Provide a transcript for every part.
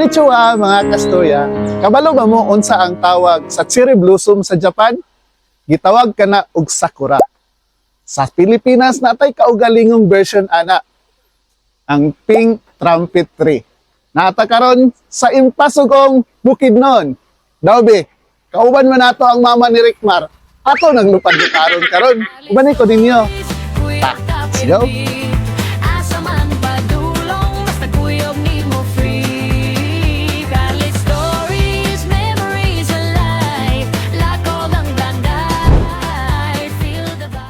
Konnichiwa mga kasturya. Kabalo ba mo unsa ang tawag sa cherry blossom sa Japan? Gitawag kana og sakura. Sa Pilipinas natay kaugalingong version ana, ang pink trumpet tree. Naata karon sa impasugong Bukidnon. Dawbe, kauban man nato ang mama ni Rickmar. Ato naglupad karon. Ubanay ko ninyo. Let's go.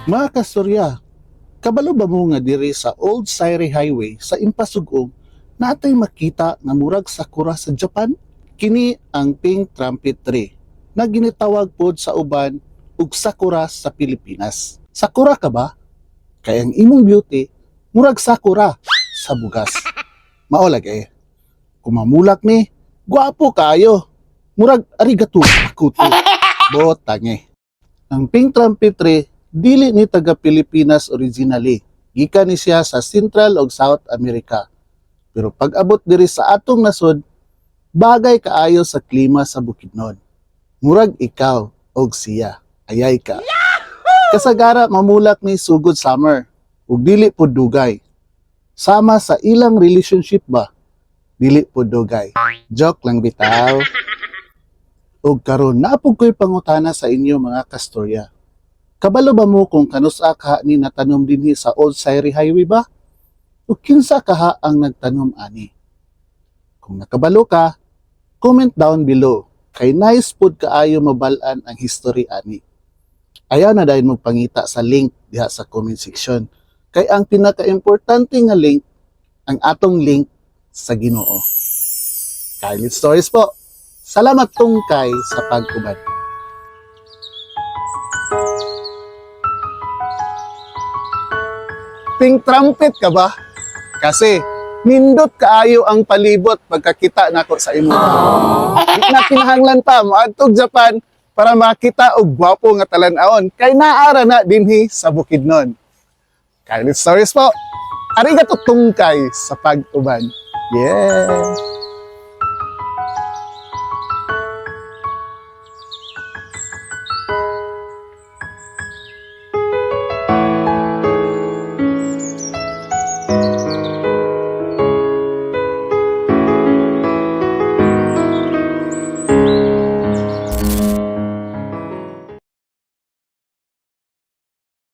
Mga kasturya, kabalo ba mo nga diri sa Old Sayri Highway sa Impasugong natay makita nga murag sakura sa Japan? Kini ang pink trumpet tree na ginitawag pod sa uban og sakura sa Pilipinas. Sakura ka ba? Kay ang imong beauty murag sakura sa bugas. Mao lagi. Kumamulak ni, gwapo kayo. Murag arigato akuto. Botange. Ang pink trumpet tree dili ni taga Pilipinas originally. Gikan ni siya sa Central ug South America. Pero pag abot diri sa atong nasod, bagay kaayo sa klima sa Bukidnon. Murag ikaw og siya, ayay ka. Kasagara mamulak ni sugod summer ug dili pod dugay. Sama sa ilang relationship ba? Dili pod dugay. Joke lang bitaw. Ug karon naapog ko'y pangutana sa inyo mga kasturya. Kabalo ba mo kung kanusa kaha ni natanom dinhi sa Old Sayri Highway ba? O kinsa kaha ang nagtanom ani? Kung nakabalo ka, comment down below. Kay nice pod kaayo mabalaan ang history ani. Ayaw na dahil magpangita sa link diha sa comment section. Kay ang pinaka-importante nga link, ang atong link sa Ginoo. Kylie Stories po. Salamat tungkay sa pag-ubad. Pink trumpet ka ba? Kasi nindot kaayo ang palibot pagkakita nako sa imo. Di na kinahanglan ta moadtog Japan para makita og gwapo nga talan-awon kay naara na dinhi sa Bukidnon. Kylie Stories po. Arigato tungkay sa pag-uban. Yeah.